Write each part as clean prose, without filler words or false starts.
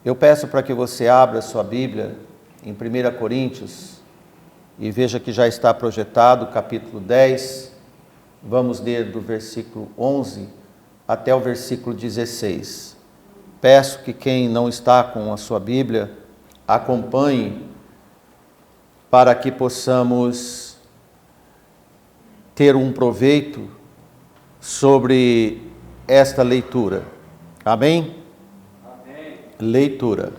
Eu peço para que você abra sua Bíblia em 1 Coríntios e veja que já está projetado, capítulo 10. Vamos ler do versículo 11 até o versículo 16. Peço que quem não está com a sua Bíblia acompanhe para que possamos ter um proveito sobre esta leitura. Amém? Amém. Leitura.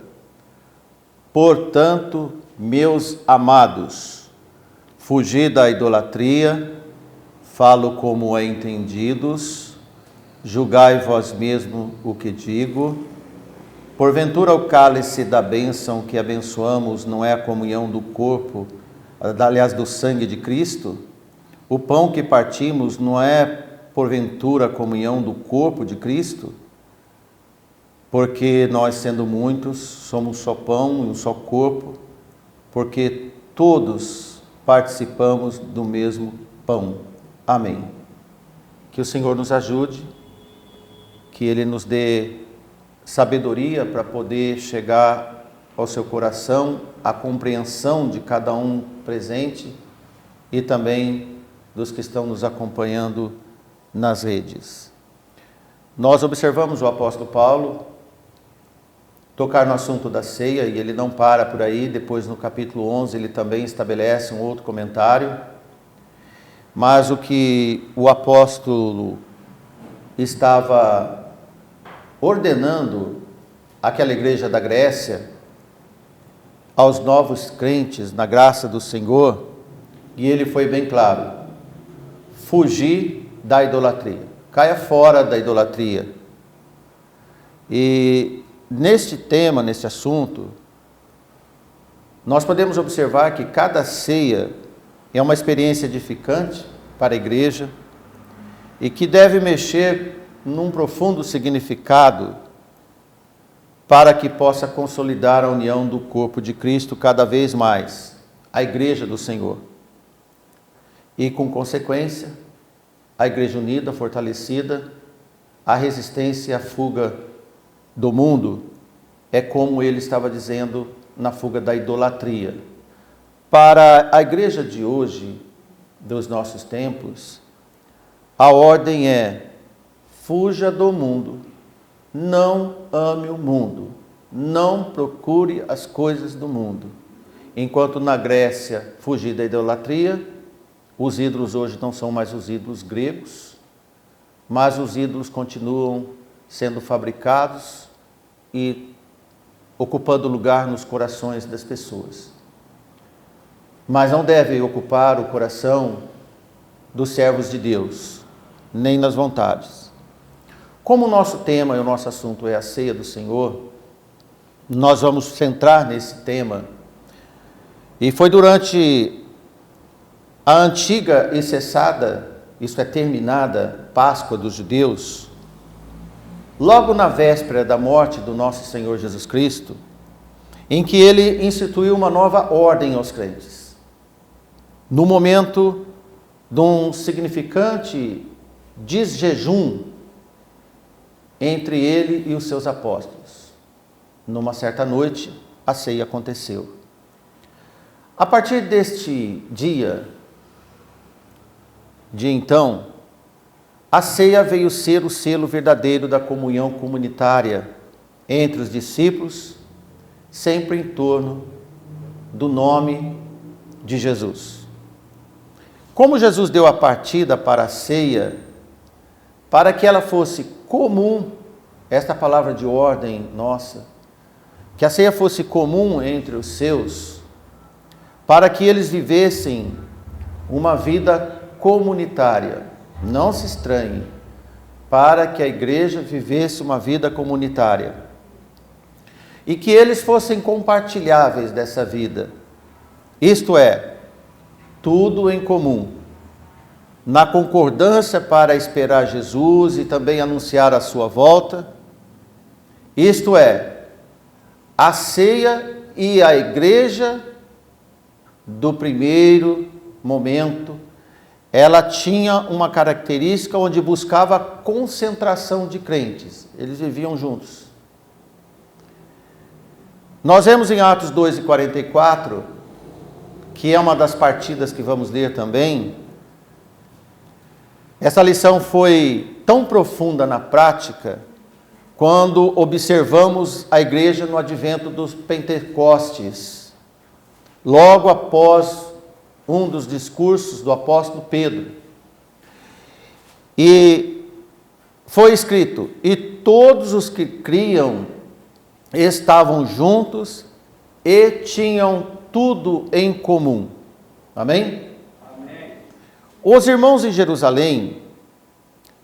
Portanto, meus amados, fugi da idolatria, falo como a entendidos, julgai vós mesmo o que digo. Porventura o cálice da bênção que abençoamos não é a comunhão do corpo, aliás, do sangue de Cristo? O pão que partimos não é, porventura, a comunhão do corpo de Cristo? Porque nós, sendo muitos, somos só pão e um só corpo, porque todos participamos do mesmo pão. Amém. Que o Senhor nos ajude, que Ele nos dê sabedoria para poder chegar ao seu coração, a compreensão de cada um presente e também dos que estão nos acompanhando nas redes. Nós observamos o apóstolo Paulo tocar no assunto da ceia e ele não para por aí. Depois, no capítulo 11, ele também estabelece um outro comentário. Mas o que o apóstolo estava ordenando àquela igreja da Grécia, aos novos crentes na graça do Senhor, e ele foi bem claro: fugir da idolatria, caia fora da idolatria. E neste tema, neste assunto, nós podemos observar que cada ceia é uma experiência edificante para a igreja e que deve mexer num profundo significado para que possa consolidar a união do corpo de Cristo cada vez mais, a igreja do Senhor. E, com consequência, a igreja unida, fortalecida, a resistência à fuga do mundo, é como ele estava dizendo na fuga da idolatria. Para a igreja de hoje, dos nossos tempos, a ordem é: fuja do mundo, não ame o mundo, não procure as coisas do mundo. Enquanto na Grécia, fugir da idolatria, os ídolos hoje não são mais os ídolos gregos, mas os ídolos continuam sendo fabricados e ocupando lugar nos corações das pessoas. Mas não deve ocupar o coração dos servos de Deus, nem nas vontades. Como o nosso tema e o nosso assunto é a ceia do Senhor, nós vamos centrar nesse tema. E foi durante a antiga e cessada, isto é, terminada, Páscoa dos judeus, logo na véspera da morte do nosso Senhor Jesus Cristo, em que ele instituiu uma nova ordem aos crentes. No momento de um significante desjejum entre ele e os seus apóstolos. Numa certa noite, a ceia aconteceu. A partir deste dia, de então, a ceia veio ser o selo verdadeiro da comunhão comunitária entre os discípulos, sempre em torno do nome de Jesus. Como Jesus deu a partida para a ceia, para que ela fosse comum, esta palavra de ordem nossa, que a ceia fosse comum entre os seus, para que eles vivessem uma vida comunitária. Não se estranhe, para que a igreja vivesse uma vida comunitária e que eles fossem compartilháveis dessa vida, isto é, tudo em comum, na concordância para esperar Jesus e também anunciar a sua volta, isto é, a ceia e a igreja do primeiro momento, ela tinha uma característica onde buscava a concentração de crentes. Eles viviam juntos. Nós vemos em Atos 2:44, que é uma das partidas que vamos ler também. Essa lição foi tão profunda na prática, quando observamos a igreja no advento dos Pentecostes, logo após um dos discursos do apóstolo Pedro. E foi escrito: e todos os que criam estavam juntos e tinham tudo em comum. Amém? Amém. Os irmãos em Jerusalém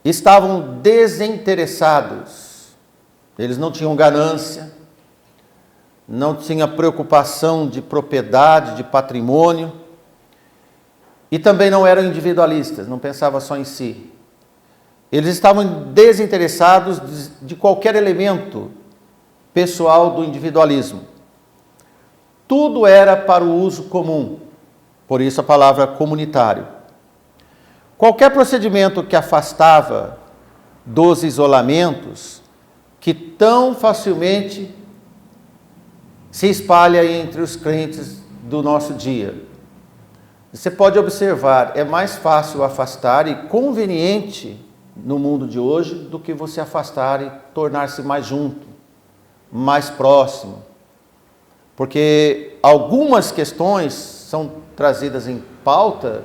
estavam desinteressados. Eles não tinham ganância, não tinham preocupação de propriedade, de patrimônio, e também não eram individualistas, não pensavam só em si. Eles estavam desinteressados de qualquer elemento pessoal do individualismo. Tudo era para o uso comum, por isso a palavra comunitário. Qualquer procedimento que afastava dos isolamentos que tão facilmente se espalha entre os crentes do nosso dia. Você pode observar, é mais fácil afastar e conveniente no mundo de hoje do que você afastar e tornar-se mais junto, mais próximo. Porque algumas questões são trazidas em pauta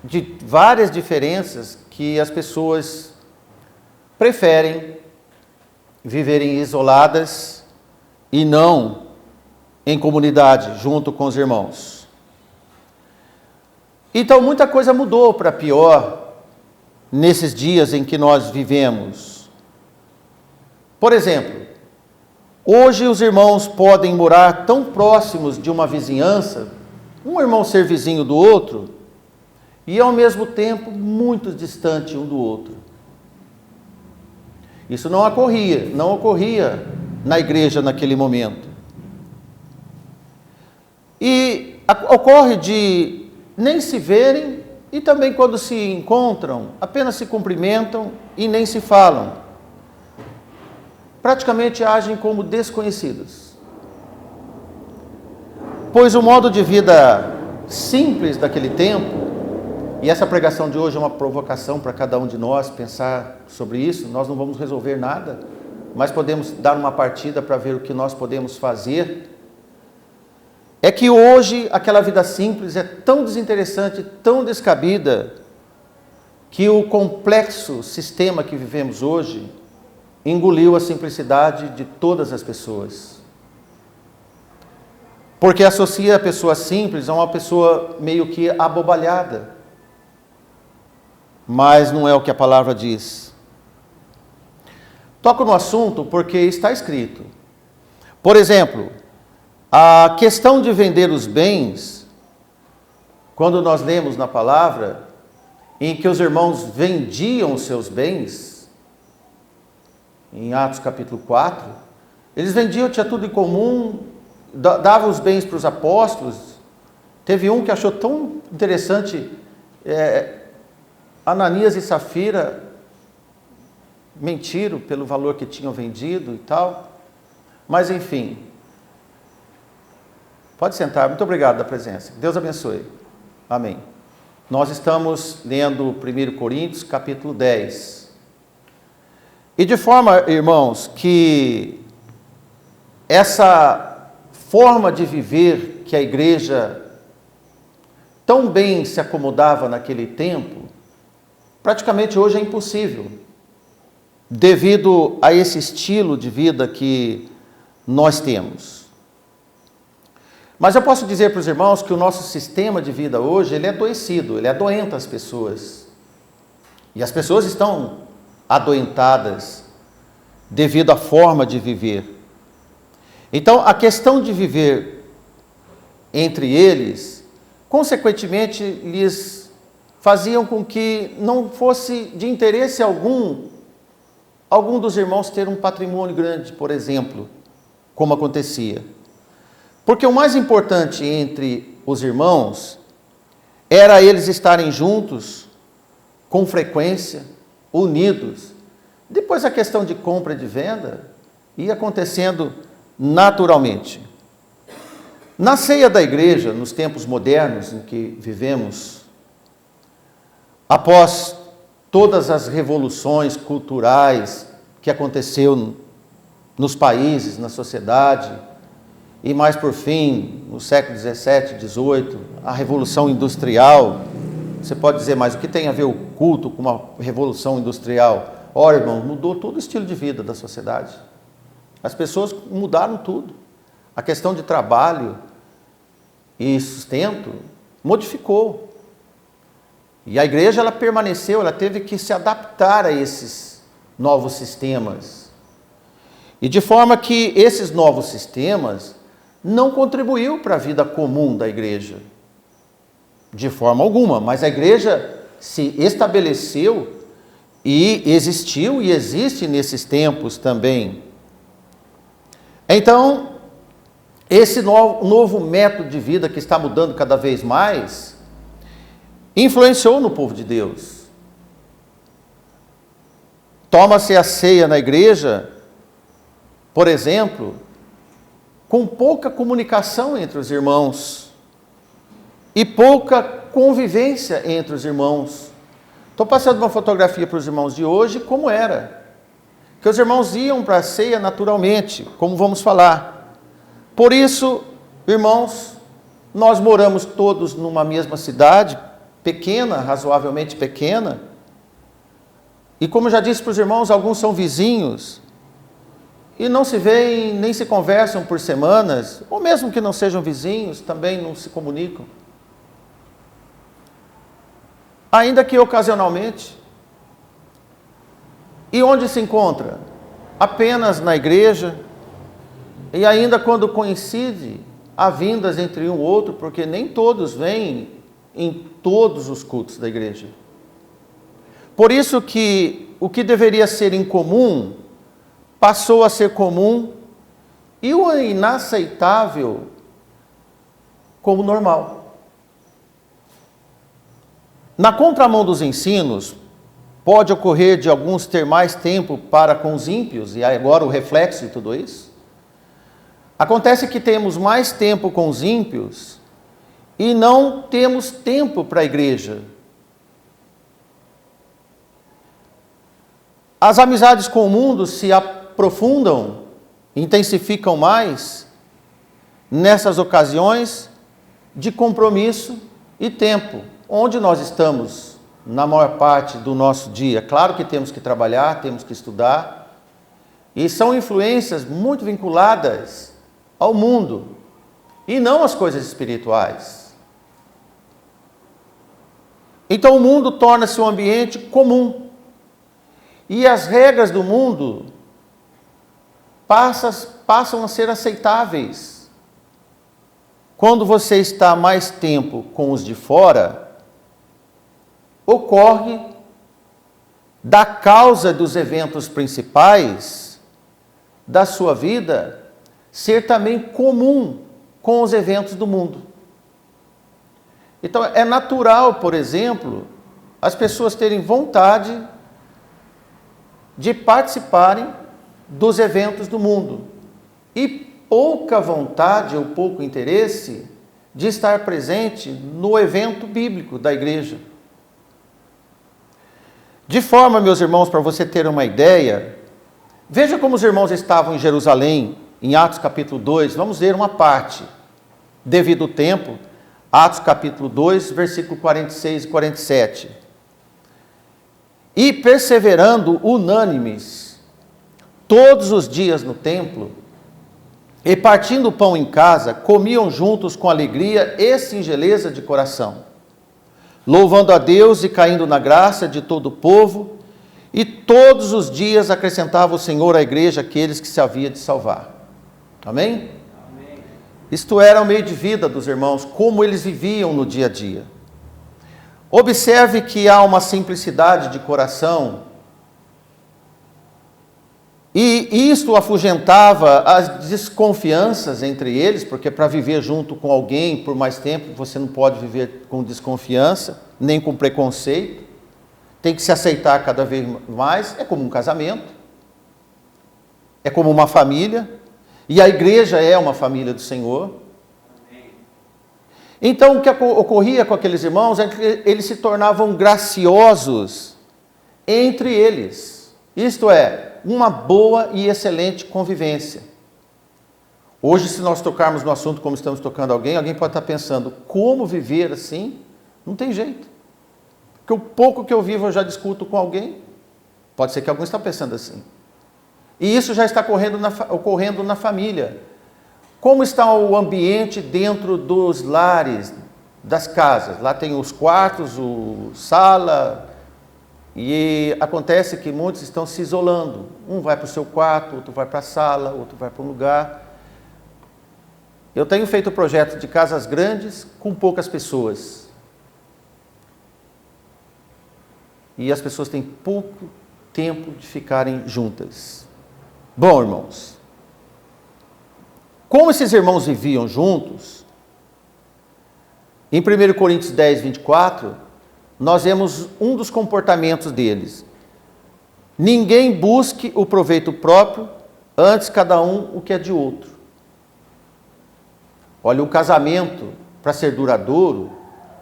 de várias diferenças que as pessoas preferem viverem isoladas e não em comunidade, junto com os irmãos. Então, muita coisa mudou para pior nesses dias em que nós vivemos. Por exemplo, hoje os irmãos podem morar tão próximos de uma vizinhança, um irmão ser vizinho do outro, e ao mesmo tempo muito distante um do outro. Isso não ocorria na igreja naquele momento. E ocorre de nem se verem, e também quando se encontram, apenas se cumprimentam e nem se falam. Praticamente agem como desconhecidos. Pois o modo de vida simples daquele tempo, e essa pregação de hoje é uma provocação para cada um de nós pensar sobre isso. Nós não vamos resolver nada, mas podemos dar uma partida para ver o que nós podemos fazer. É que hoje aquela vida simples é tão desinteressante, tão descabida, que o complexo sistema que vivemos hoje engoliu a simplicidade de todas as pessoas. Porque associa a pessoa simples a uma pessoa meio que abobalhada. Mas não é o que a palavra diz. Toco no assunto porque está escrito. Por exemplo, a questão de vender os bens, quando nós lemos na palavra, em que os irmãos vendiam os seus bens, em Atos capítulo 4, eles vendiam, tinha tudo em comum, davam os bens para os apóstolos. Teve um que achou tão interessante, Ananias e Safira mentiram pelo valor que tinham vendido e tal. Mas enfim, pode sentar, muito obrigado da presença. Deus abençoe. Amém. Nós estamos lendo 1 Coríntios capítulo 10. E de forma, irmãos, que essa forma de viver que a igreja tão bem se acomodava naquele tempo, praticamente hoje é impossível, devido a esse estilo de vida que nós temos. Mas eu posso dizer para os irmãos que o nosso sistema de vida hoje, ele é adoecido, ele adoenta as pessoas. E as pessoas estão adoentadas devido à forma de viver. Então, a questão de viver entre eles, consequentemente, lhes faziam com que não fosse de interesse algum dos irmãos ter um patrimônio grande, por exemplo, como acontecia. Porque o mais importante entre os irmãos era eles estarem juntos, com frequência, unidos. Depois a questão de compra e de venda ia acontecendo naturalmente. Na ceia da igreja, nos tempos modernos em que vivemos, após todas as revoluções culturais que aconteceu nos países, na sociedade, e mais por fim, no século XVII, XVIII, a Revolução Industrial. Você pode dizer, mas o que tem a ver o culto com uma Revolução Industrial? Ora, irmão, mudou todo o estilo de vida da sociedade. As pessoas mudaram tudo. A questão de trabalho e sustento modificou. E a igreja, ela permaneceu, ela teve que se adaptar a esses novos sistemas. E de forma que esses novos sistemas não contribuiu para a vida comum da igreja. De forma alguma, mas a igreja se estabeleceu e existiu e existe nesses tempos também. Então, esse novo método de vida que está mudando cada vez mais, influenciou no povo de Deus. Toma-se a ceia na igreja, por exemplo, com pouca comunicação entre os irmãos e pouca convivência entre os irmãos. Estou passando uma fotografia para os irmãos de hoje, como era. Que os irmãos iam para a ceia naturalmente, como vamos falar. Por isso, irmãos, nós moramos todos numa mesma cidade, pequena, razoavelmente pequena. E como já disse para os irmãos, alguns são vizinhos. E não se veem, nem se conversam por semanas, ou mesmo que não sejam vizinhos, também não se comunicam. Ainda que ocasionalmente. E onde se encontra? Apenas na igreja, e ainda quando coincide, há vindas entre um e outro, porque nem todos vêm em todos os cultos da igreja. Por isso que o que deveria ser incomum, passou a ser comum, e o inaceitável como normal. Na contramão dos ensinos, pode ocorrer de alguns ter mais tempo para com os ímpios, e agora o reflexo de tudo isso. Acontece que temos mais tempo com os ímpios e não temos tempo para a igreja. As amizades com o mundo se aprofundam, intensificam mais nessas ocasiões de compromisso e tempo. Onde nós estamos na maior parte do nosso dia? Claro que temos que trabalhar, temos que estudar, e são influências muito vinculadas ao mundo e não às coisas espirituais. Então o mundo torna-se um ambiente comum, e as regras do mundo passam a ser aceitáveis. Quando você está mais tempo com os de fora, ocorre da causa dos eventos principais da sua vida ser também comum com os eventos do mundo. Então é natural, por exemplo, as pessoas terem vontade de participarem dos eventos do mundo e pouca vontade ou pouco interesse de estar presente no evento bíblico da igreja. De forma, meus irmãos, para você ter uma ideia, veja como os irmãos estavam em Jerusalém, em Atos capítulo 2, vamos ler uma parte, devido ao tempo, Atos capítulo 2, versículo 46 e 47. E perseverando unânimes, todos os dias no templo, e partindo o pão em casa, comiam juntos com alegria e singeleza de coração, louvando a Deus e caindo na graça de todo o povo, e todos os dias acrescentava o Senhor à igreja aqueles que se havia de salvar. Amém? Amém. Isto era o meio de vida dos irmãos, como eles viviam no dia a dia. Observe que há uma simplicidade de coração, e isto afugentava as desconfianças entre eles, porque para viver junto com alguém por mais tempo, você não pode viver com desconfiança, nem com preconceito, tem que se aceitar cada vez mais, é como um casamento, é como uma família, E a igreja é uma família do Senhor. Então, o que ocorria com aqueles irmãos é que eles se tornavam graciosos entre eles. Isto é, uma boa e excelente convivência. Hoje, se nós tocarmos no assunto como estamos tocando alguém pode estar pensando, como viver assim? Não tem jeito. Porque o pouco que eu vivo eu já discuto com alguém. Pode ser que alguém está pensando assim. E isso já está ocorrendo na família. Como está o ambiente dentro dos lares, das casas? Lá tem os quartos, sala, e acontece que muitos estão se isolando. Um vai para o seu quarto, outro vai para a sala, outro vai para um lugar. Eu tenho feito projetos de casas grandes com poucas pessoas. E as pessoas têm pouco tempo de ficarem juntas. Bom, irmãos, como esses irmãos viviam juntos, em 1 Coríntios 10, 24, nós vemos um dos comportamentos deles. Ninguém busque o proveito próprio, antes cada um o que é de outro. Olha, o casamento, para ser duradouro,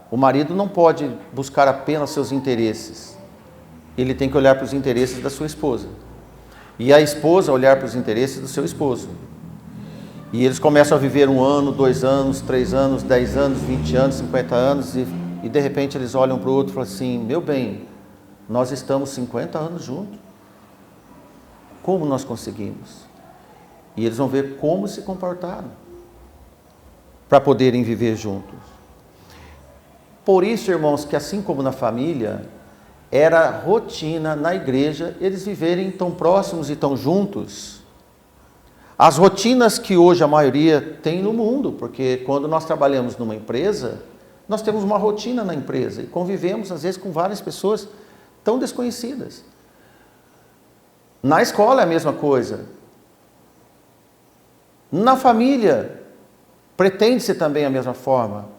o marido não pode buscar apenas seus interesses. Ele tem que olhar para os interesses da sua esposa. E a esposa olhar para os interesses do seu esposo. E eles começam a viver 1 ano, 2 anos, 3 anos, 10 anos, 20 anos, 50 anos, e de repente eles olham para o outro e falam assim, meu bem, nós estamos 50 anos juntos. Como nós conseguimos? E eles vão ver como se comportaram para poderem viver juntos. Por isso, irmãos, que assim como na família, era rotina na igreja eles viverem tão próximos e tão juntos. As rotinas que hoje a maioria tem no mundo, porque quando nós trabalhamos numa empresa, nós temos uma rotina na empresa e convivemos às vezes com várias pessoas tão desconhecidas. Na escola é a mesma coisa. Na família, pretende-se também a mesma forma.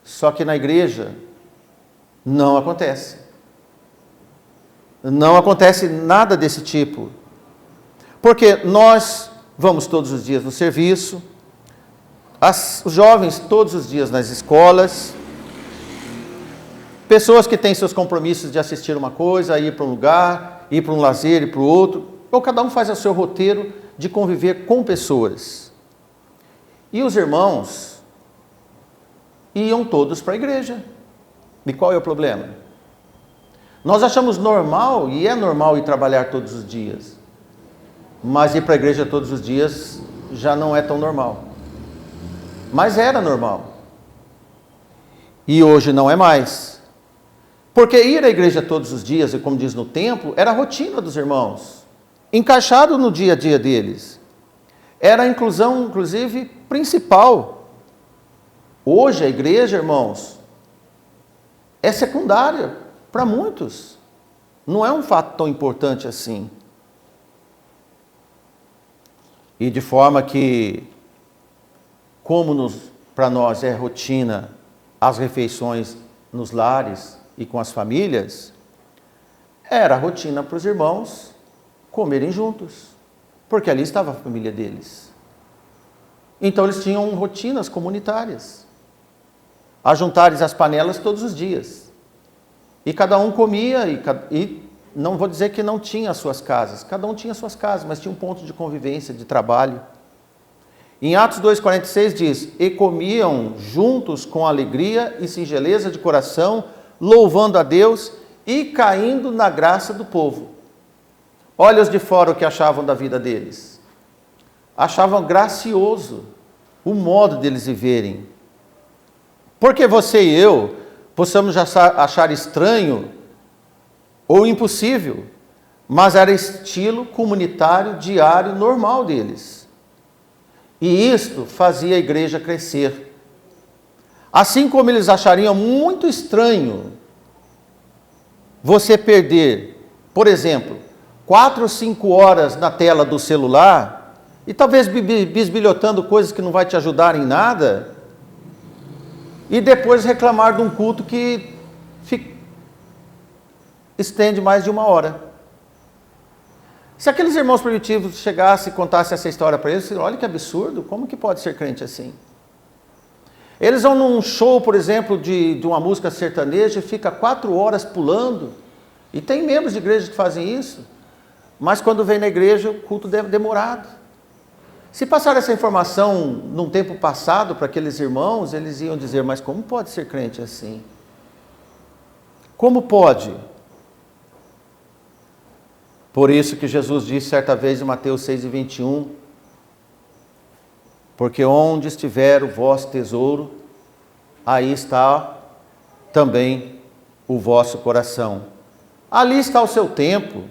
Só que na igreja, não acontece. Não acontece nada desse tipo. Porque nós vamos todos os dias no serviço, os jovens todos os dias nas escolas, pessoas que têm seus compromissos de assistir uma coisa, ir para um lugar, ir para um lazer, ir para o outro, ou cada um faz o seu roteiro de conviver com pessoas. E os irmãos iam todos para a igreja. E qual é o problema? Nós achamos normal, e é normal ir trabalhar todos os dias, mas ir para a igreja todos os dias já não é tão normal. Mas era normal. E hoje não é mais. Porque ir à igreja todos os dias, e como diz no templo, era a rotina dos irmãos, encaixado no dia a dia deles. Era a inclusão, inclusive, principal. Hoje a igreja, irmãos, é secundária para muitos. Não é um fato tão importante assim. E de forma que, como para nós é rotina as refeições nos lares e com as famílias, era rotina para os irmãos comerem juntos, porque ali estava a família deles. Então eles tinham rotinas comunitárias, ajuntares as panelas todos os dias. E cada um comia, e não vou dizer que não tinha as suas casas, cada um tinha as suas casas, mas tinha um ponto de convivência, de trabalho. Em Atos 2,46 diz, e comiam juntos com alegria e singeleza de coração, louvando a Deus e caindo na graça do povo. Olha os de fora o que achavam da vida deles. Achavam gracioso o modo deles viverem. Porque você e eu possamos achar estranho ou impossível, mas era estilo comunitário, diário, normal deles. E isto fazia a igreja crescer. Assim como eles achariam muito estranho você perder, por exemplo, 4 ou 5 horas na tela do celular e talvez bisbilhotando coisas que não vai te ajudar em nada, e depois reclamar de um culto que estende mais de 1 hora. Se aqueles irmãos primitivos chegassem e contassem essa história para eles, olha que absurdo, como que pode ser crente assim? Eles vão num show, por exemplo, de uma música sertaneja e fica 4 horas pulando. E tem membros de igreja que fazem isso. Mas quando vem na igreja, o culto deve demorado. Se passar essa informação num tempo passado para aqueles irmãos, eles iam dizer, mas como pode ser crente assim? Como pode? Por isso que Jesus disse certa vez em Mateus 6:21, porque onde estiver o vosso tesouro, aí está também o vosso coração. Ali está o seu tempo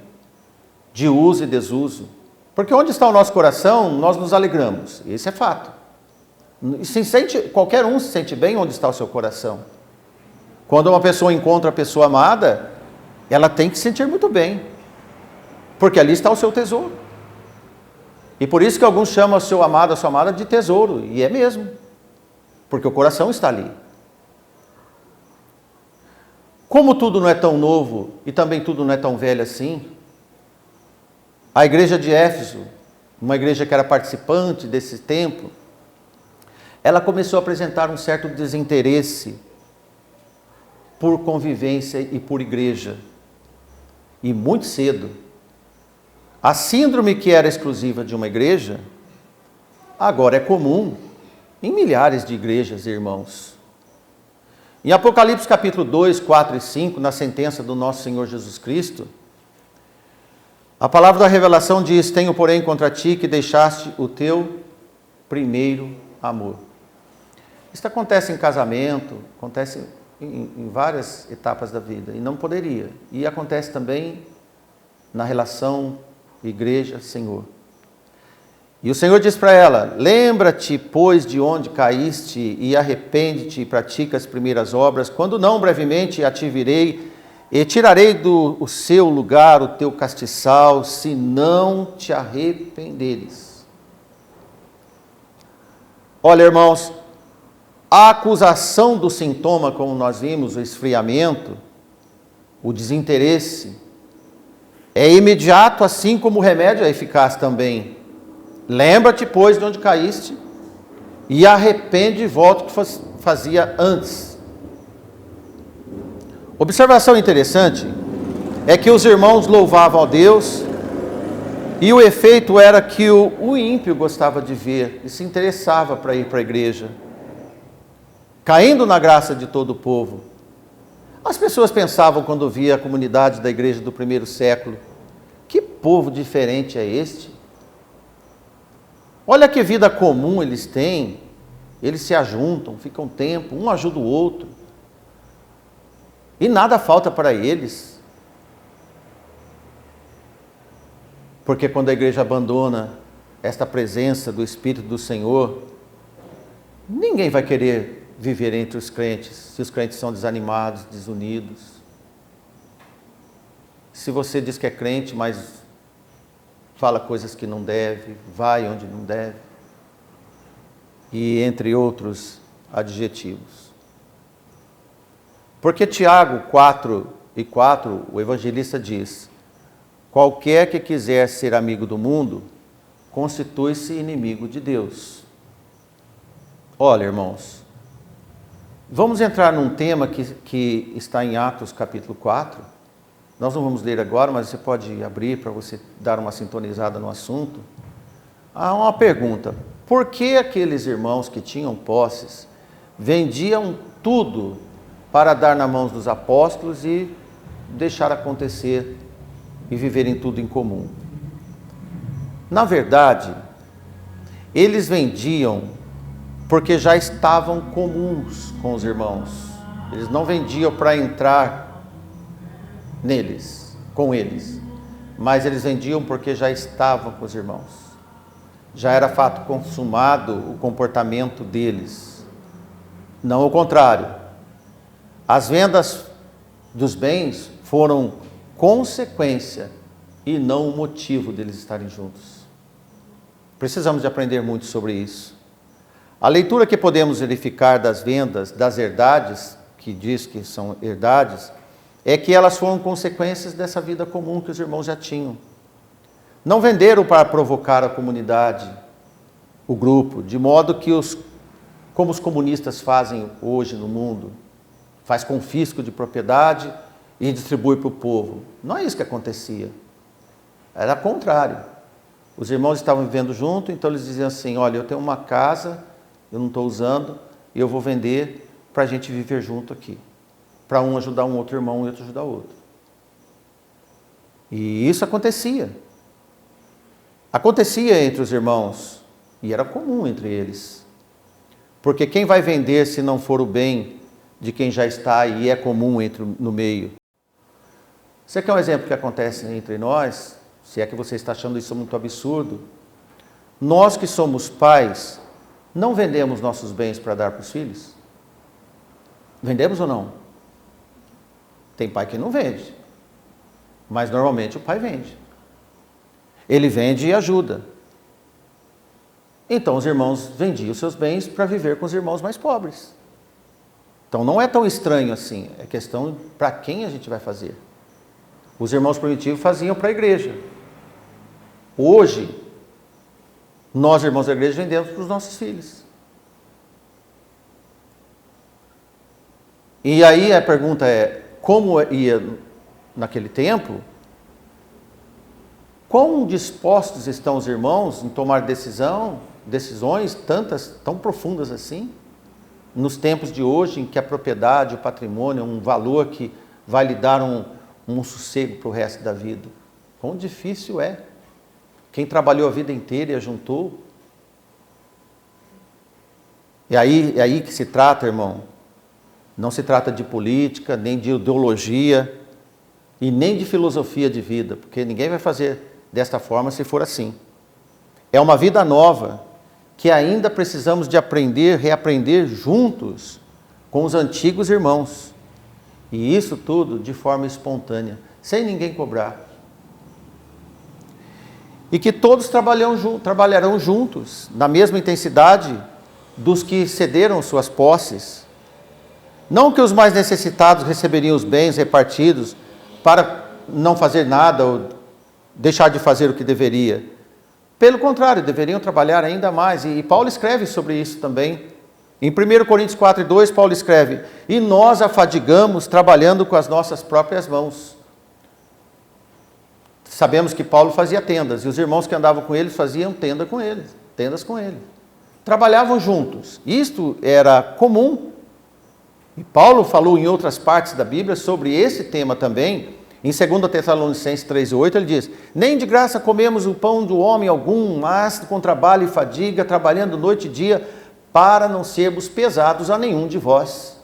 de uso e desuso. Porque onde está o nosso coração, nós nos alegramos. Esse é fato. Qualquer um se sente bem onde está o seu coração. Quando uma pessoa encontra a pessoa amada, ela tem que se sentir muito bem. Porque ali está o seu tesouro. E por isso que alguns chamam o seu amado, a sua amada de tesouro. E é mesmo. Porque o coração está ali. Como tudo não é tão novo e também tudo não é tão velho assim, a igreja de Éfeso, uma igreja que era participante desse tempo, ela começou a apresentar um certo desinteresse por convivência e por igreja. E muito cedo. A síndrome que era exclusiva de uma igreja, agora é comum em milhares de igrejas, irmãos. Em Apocalipse capítulo 2, 4 e 5, na sentença do nosso Senhor Jesus Cristo, a palavra da revelação diz, tenho porém contra ti que deixaste o teu primeiro amor. Isso acontece em casamento, acontece em várias etapas da vida, e não poderia. E acontece também na relação igreja-Senhor. E o Senhor diz para ela, lembra-te, pois, de onde caíste, e arrepende-te e pratica as primeiras obras, quando não, brevemente, a te virei, e tirarei do seu lugar o teu castiçal, se não te arrependeres. Olha, irmãos, a acusação do sintoma, como nós vimos, o esfriamento, o desinteresse, é imediato, assim como o remédio é eficaz também. Lembra-te, pois, de onde caíste, e arrepende e volta o que fazia antes. Observação interessante é que os irmãos louvavam a Deus e o efeito era que o ímpio gostava de ver e se interessava para ir para a igreja, caindo na graça de todo o povo. As pessoas pensavam quando via a comunidade da igreja do primeiro século, que povo diferente é este? Olha que vida comum eles têm, eles se ajuntam, ficam tempo, um ajuda o outro. E nada falta para eles. Porque quando a igreja abandona esta presença do Espírito do Senhor, ninguém vai querer viver entre os crentes, se os crentes são desanimados, desunidos. Se você diz que é crente, mas fala coisas que não deve, vai onde não deve, e entre outros adjetivos. Porque Tiago 4:4, o evangelista diz, qualquer que quiser ser amigo do mundo, constitui-se inimigo de Deus. Olha, irmãos, vamos entrar num tema que está em Atos capítulo 4, nós não vamos ler agora, mas você pode abrir para você dar uma sintonizada no assunto. Há uma pergunta, por que aqueles irmãos que tinham posses vendiam tudo para dar nas mãos dos apóstolos e deixar acontecer e viverem tudo em comum? Na verdade, eles vendiam porque já estavam comuns com os irmãos. Eles não vendiam para entrar neles, com eles, mas eles vendiam porque já estavam com os irmãos. Já era fato consumado o comportamento deles. Não o contrário. As vendas dos bens foram consequência e não o motivo deles estarem juntos. Precisamos de aprender muito sobre isso. A leitura que podemos verificar das vendas, das herdades, que diz que são herdades, é que elas foram consequências dessa vida comum que os irmãos já tinham. Não venderam para provocar a comunidade, o grupo, de modo que como os comunistas fazem hoje no mundo, faz confisco de propriedade e distribui para o povo. Não é isso que acontecia. Era o contrário. Os irmãos estavam vivendo junto, então eles diziam assim, olha, eu tenho uma casa, eu não estou usando, e eu vou vender para a gente viver junto aqui. Para um ajudar um outro irmão e outro ajudar o outro. E isso acontecia. Acontecia entre os irmãos, e era comum entre eles. Porque quem vai vender se não for o bem de quem já está e é comum no meio? Você quer um exemplo que acontece entre nós? Se é que você está achando isso muito absurdo. Nós que somos pais, não vendemos nossos bens para dar para os filhos? Vendemos ou não? Tem pai que não vende. Mas normalmente o pai vende. Ele vende e ajuda. Então os irmãos vendiam os seus bens para viver com os irmãos mais pobres. Então não é tão estranho assim. É questão para quem a gente vai fazer. Os irmãos primitivos faziam para a igreja. Hoje, nós irmãos da igreja vendemos para os nossos filhos. E aí a pergunta é, como ia naquele tempo? Quão dispostos estão os irmãos em tomar decisões tão profundas assim? Nos tempos de hoje, em que a propriedade, o patrimônio é um valor que vai lhe dar um sossego para o resto da vida. Quão difícil é. Quem trabalhou a vida inteira e ajuntou. É aí que se trata, irmão. Não se trata de política, nem de ideologia, e nem de filosofia de vida, porque ninguém vai fazer desta forma se for assim. É uma vida nova, que ainda precisamos de aprender, reaprender juntos com os antigos irmãos. E isso tudo de forma espontânea, sem ninguém cobrar. E que todos trabalharão juntos, na mesma intensidade dos que cederam suas posses. Não que os mais necessitados receberiam os bens repartidos para não fazer nada ou deixar de fazer o que deveria. Pelo contrário, deveriam trabalhar ainda mais. E Paulo escreve sobre isso também. Em 1 Coríntios 4:2, Paulo escreve, e nós afadigamos trabalhando com as nossas próprias mãos. Sabemos que Paulo fazia tendas, e os irmãos que andavam com ele faziam tendas com ele. Trabalhavam juntos. Isto era comum. E Paulo falou em outras partes da Bíblia sobre esse tema também. Em 2 Tessalonicenses 3:8, ele diz, nem de graça comemos o pão do homem algum, mas com trabalho e fadiga, trabalhando noite e dia, para não sermos pesados a nenhum de vós.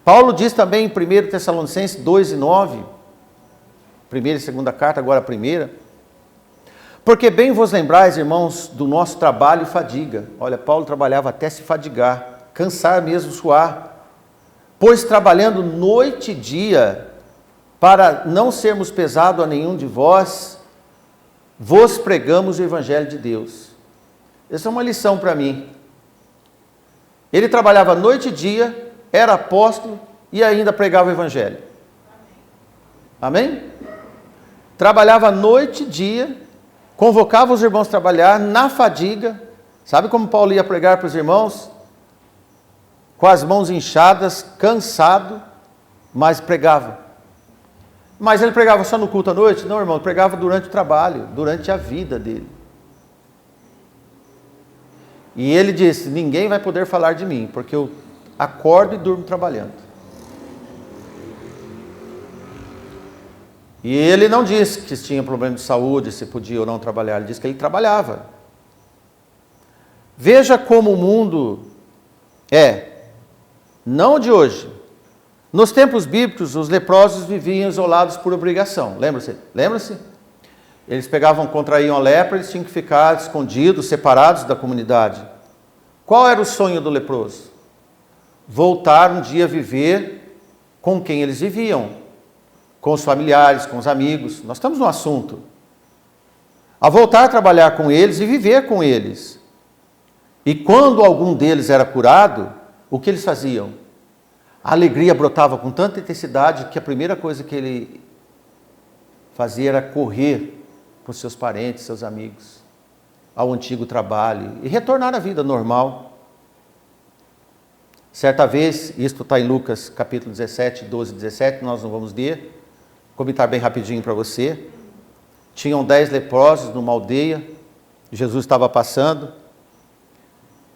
Paulo diz também em 1 Tessalonicenses 2:9, primeira e segunda carta, agora a primeira, porque bem vos lembrais, irmãos, do nosso trabalho e fadiga. Olha, Paulo trabalhava até se fadigar, cansar mesmo, suar, pois trabalhando noite e dia, para não sermos pesados a nenhum de vós, vos pregamos o Evangelho de Deus. Essa é uma lição para mim. Ele trabalhava noite e dia, era apóstolo e ainda pregava o Evangelho. Amém? Trabalhava noite e dia, convocava os irmãos a trabalhar na fadiga. Sabe como Paulo ia pregar para os irmãos? Com as mãos inchadas, cansado, mas pregava. Mas ele pregava só no culto à noite? Não, irmão, ele pregava durante o trabalho, durante a vida dele. E ele disse, ninguém vai poder falar de mim, porque eu acordo e durmo trabalhando. E ele não disse que tinha problema de saúde, se podia ou não trabalhar, ele disse que ele trabalhava. Veja como o mundo é, não de hoje. Nos tempos bíblicos, os leprosos viviam isolados por obrigação. Lembra-se? Eles contraíam a lepra, eles tinham que ficar escondidos, separados da comunidade. Qual era o sonho do leproso? Voltar um dia a viver com quem eles viviam. Com os familiares, com os amigos. Nós estamos no assunto. A voltar a trabalhar com eles e viver com eles. E quando algum deles era curado, o que eles faziam? A alegria brotava com tanta intensidade que a primeira coisa que ele fazia era correr para os seus parentes, seus amigos, ao antigo trabalho e retornar à vida normal. Certa vez, isto está em Lucas capítulo 17, 12 e 17, nós não vamos ler, comentar bem rapidinho para você. Tinham 10 leprosos numa aldeia, Jesus estava passando,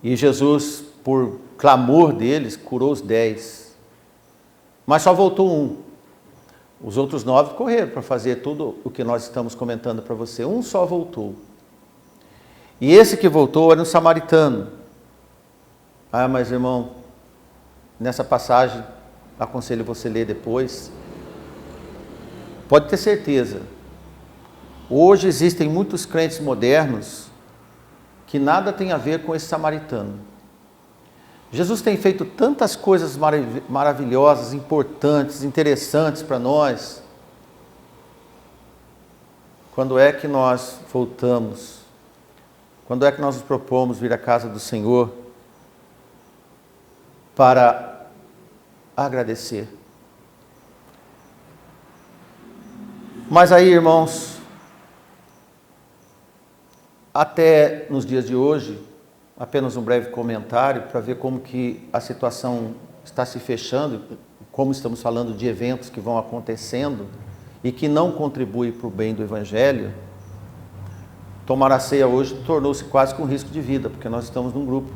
e Jesus, por clamor deles, curou os 10. Mas só voltou um. Os outros 9 correram para fazer tudo o que nós estamos comentando para você. Um só voltou. E esse que voltou era um samaritano. Ah, mas irmão, nessa passagem, aconselho você ler depois. Pode ter certeza. Hoje existem muitos crentes modernos que nada tem a ver com esse samaritano. Jesus tem feito tantas coisas maravilhosas, importantes, interessantes para nós. Quando é que nós voltamos? Quando é que nós nos propomos vir à casa do Senhor para agradecer? Mas aí, irmãos, até nos dias de hoje, apenas um breve comentário para ver como que a situação está se fechando, como estamos falando de eventos que vão acontecendo e que não contribuem para o bem do Evangelho. Tomar a ceia hoje tornou-se quase com risco de vida, porque nós estamos num grupo,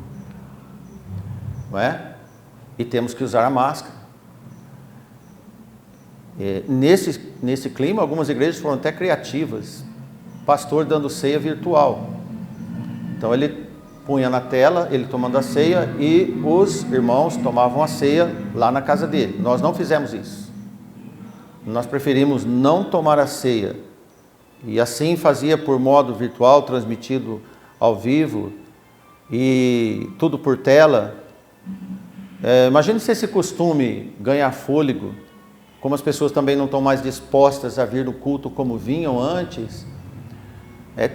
não é? E temos que usar a máscara. Nesse clima, algumas igrejas foram até criativas. Pastor dando ceia virtual. Então ele punha na tela, ele tomando a ceia, e os irmãos tomavam a ceia lá na casa dele. Nós não fizemos isso. Nós preferimos não tomar a ceia. E assim fazia por modo virtual, transmitido ao vivo, e tudo por tela. Imagine se esse costume ganhar fôlego, como as pessoas também não estão mais dispostas a vir no culto como vinham antes.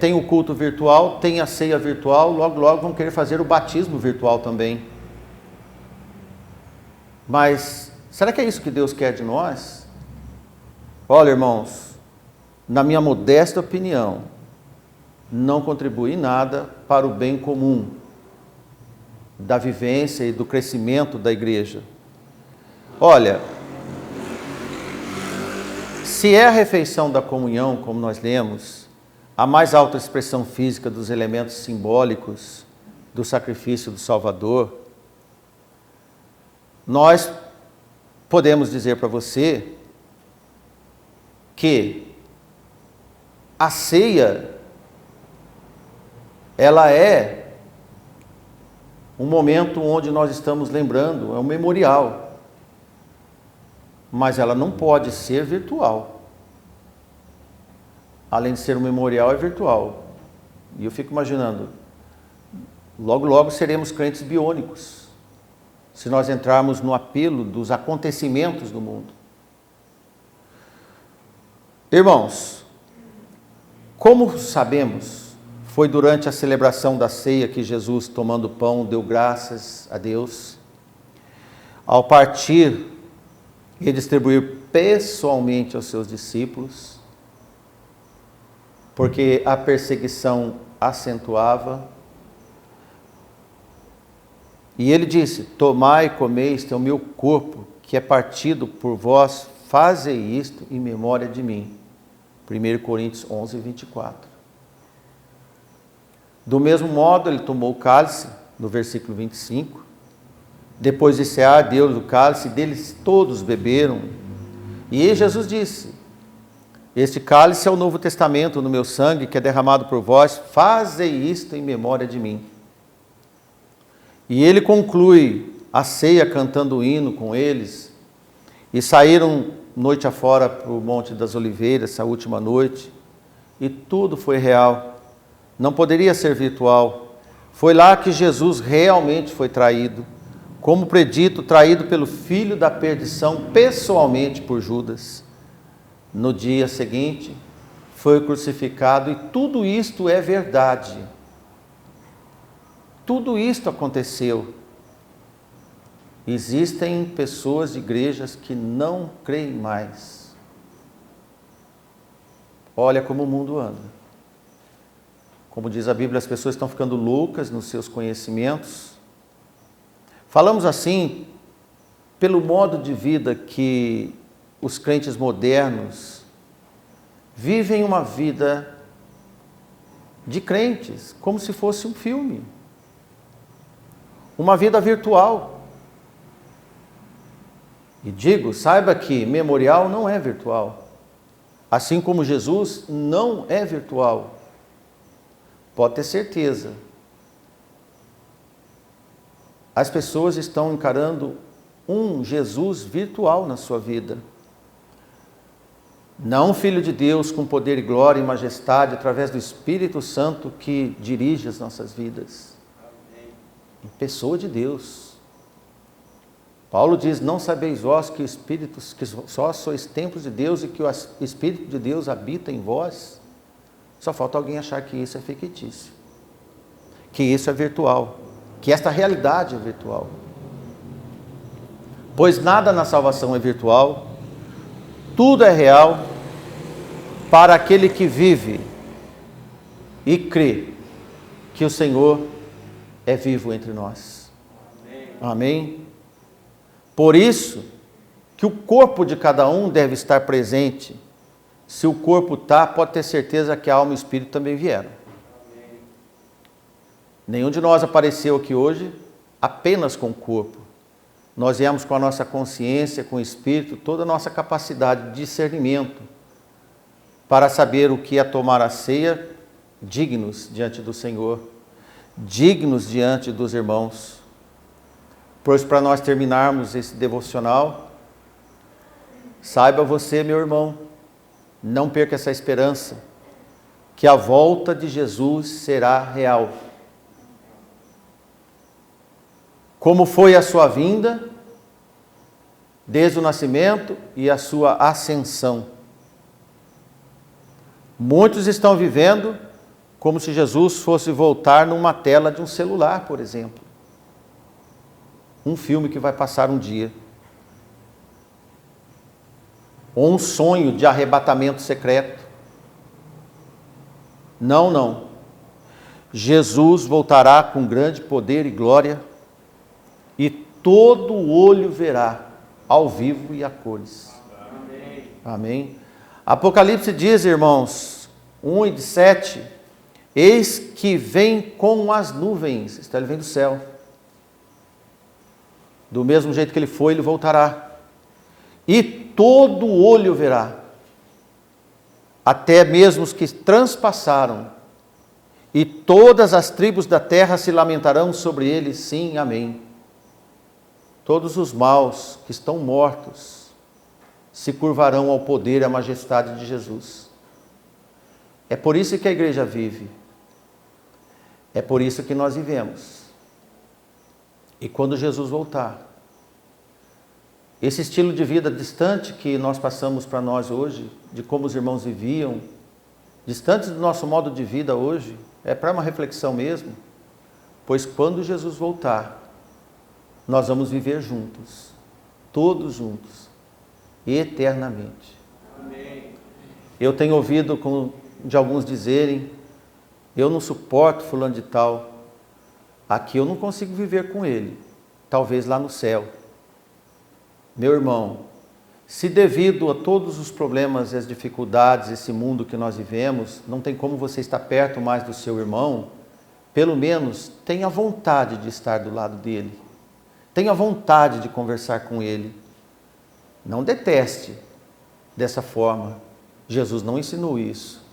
Tem o culto virtual, tem a ceia virtual, logo vão querer fazer o batismo virtual também. Mas será que é isso que Deus quer de nós? Olha, irmãos, na minha modesta opinião, não contribui em nada para o bem comum da vivência e do crescimento da igreja. Olha, se é a refeição da comunhão, como nós lemos, a mais alta expressão física dos elementos simbólicos do sacrifício do Salvador, nós podemos dizer para você que a ceia, ela é um momento onde nós estamos lembrando, é um memorial, mas ela não pode ser virtual. Além de ser um memorial, é virtual. E eu fico imaginando, logo seremos crentes biônicos, se nós entrarmos no apelo dos acontecimentos do mundo. Irmãos, como sabemos, foi durante a celebração da ceia que Jesus, tomando o pão, deu graças a Deus. Ao partir e distribuir pessoalmente aos seus discípulos, porque a perseguição acentuava. E ele disse: tomai e comei, este é o meu corpo, que é partido por vós, fazei isto em memória de mim. 1 Coríntios 11, 24. Do mesmo modo, ele tomou o cálice, no versículo 25. Depois de cear, deu-lhes o cálice, deles todos beberam. E Jesus disse: este cálice é o Novo Testamento no meu sangue, que é derramado por vós, fazei isto em memória de mim. E ele conclui a ceia cantando o hino com eles, e saíram noite afora para o Monte das Oliveiras, essa última noite, e tudo foi real, não poderia ser virtual. Foi lá que Jesus realmente foi traído, como predito, traído pelo filho da perdição, pessoalmente por Judas. No dia seguinte, foi crucificado, e tudo isto é verdade. Tudo isto aconteceu. Existem pessoas de igrejas que não creem mais. Olha como o mundo anda. Como diz a Bíblia, as pessoas estão ficando loucas nos seus conhecimentos. Falamos assim pelo modo de vida que os crentes modernos vivem uma vida de crentes, como se fosse um filme. Uma vida virtual. E digo, saiba que memorial não é virtual. Assim como Jesus não é virtual. Pode ter certeza. As pessoas estão encarando um Jesus virtual na sua vida. Não um Filho de Deus com poder e glória e majestade através do Espírito Santo que dirige as nossas vidas. Amém. Pessoa de Deus. Paulo diz, não sabeis vós que só sois templos de Deus e que o Espírito de Deus habita em vós? Só falta alguém achar que isso é fictício, que isso é virtual, que esta realidade é virtual. Pois nada na salvação é virtual, tudo é real para aquele que vive e crê que o Senhor é vivo entre nós. Amém. Amém? Por isso que o corpo de cada um deve estar presente. Se o corpo está, pode ter certeza que a alma e o espírito também vieram. Amém. Nenhum de nós apareceu aqui hoje apenas com o corpo. Nós viemos com a nossa consciência, com o espírito, toda a nossa capacidade de discernimento para saber o que é tomar a ceia, dignos diante do Senhor, dignos diante dos irmãos. Pois para nós terminarmos esse devocional, saiba você, meu irmão, não perca essa esperança, que a volta de Jesus será real. Como foi a sua vinda, desde o nascimento e a sua ascensão. Muitos estão vivendo como se Jesus fosse voltar numa tela de um celular, por exemplo. Um filme que vai passar um dia. Ou um sonho de arrebatamento secreto. Não, não. Jesus voltará com grande poder e glória, e todo olho verá, ao vivo e a cores. Amém. Amém. Apocalipse diz, irmãos, 1:7, eis que vem com as nuvens, ele vem do céu. Do mesmo jeito que ele foi, ele voltará. E todo olho verá, até mesmo os que transpassaram, e todas as tribos da terra se lamentarão sobre ele, sim, amém. Todos os maus que estão mortos se curvarão ao poder e à majestade de Jesus. É por isso que a igreja vive. É por isso que nós vivemos. E quando Jesus voltar, esse estilo de vida distante que nós passamos para nós hoje, de como os irmãos viviam, distante do nosso modo de vida hoje, é para uma reflexão mesmo, pois quando Jesus voltar, nós vamos viver juntos, todos juntos, eternamente. Amém. Eu tenho ouvido de alguns dizerem, eu não suporto fulano de tal, aqui eu não consigo viver com ele, talvez lá no céu. Meu irmão, se devido a todos os problemas e as dificuldades, esse mundo que nós vivemos, não tem como você estar perto mais do seu irmão, pelo menos tenha vontade de estar do lado dele. Tenha vontade de conversar com ele. Não deteste dessa forma. Jesus não ensinou isso.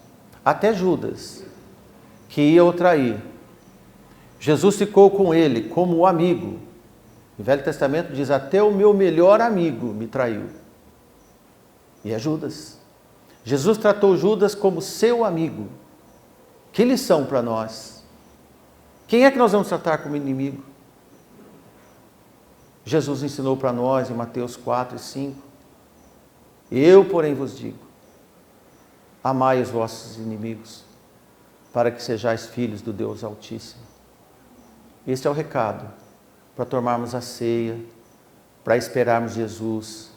Até Judas, que ia o trair, Jesus ficou com ele como amigo. O Velho Testamento diz, até o meu melhor amigo me traiu. E é Judas. Jesus tratou Judas como seu amigo. Que lição para nós. Quem é que nós vamos tratar como inimigo? Jesus ensinou para nós em Mateus 4:5. Eu, porém, vos digo, amai os vossos inimigos, para que sejais filhos do Deus Altíssimo. Esse é o recado, para tomarmos a ceia, para esperarmos Jesus.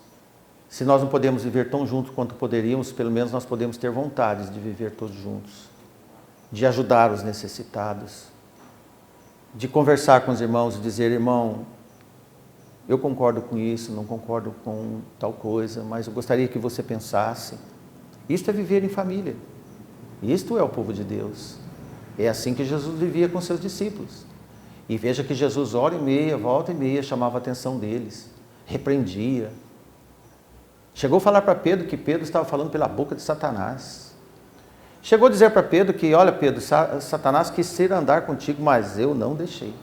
Se nós não podemos viver tão juntos quanto poderíamos, pelo menos nós podemos ter vontade de viver todos juntos. de ajudar os necessitados, de conversar com os irmãos e dizer: irmão, eu concordo com isso, não concordo com tal coisa, mas eu gostaria que você pensasse. Isto é viver em família. Isto é o povo de Deus. É assim que Jesus vivia com seus discípulos. E veja que Jesus, hora e meia, volta e meia, chamava a atenção deles, repreendia. Chegou a falar para Pedro que Pedro estava falando pela boca de Satanás. Chegou a dizer para Pedro que: olha, Pedro, Satanás quis ir andar contigo, mas eu não deixei.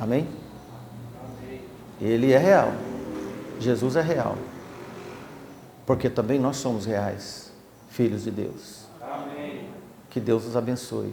Amém? Ele é real. Jesus é real. Porque também nós somos reais, filhos de Deus. Amém. Que Deus os abençoe.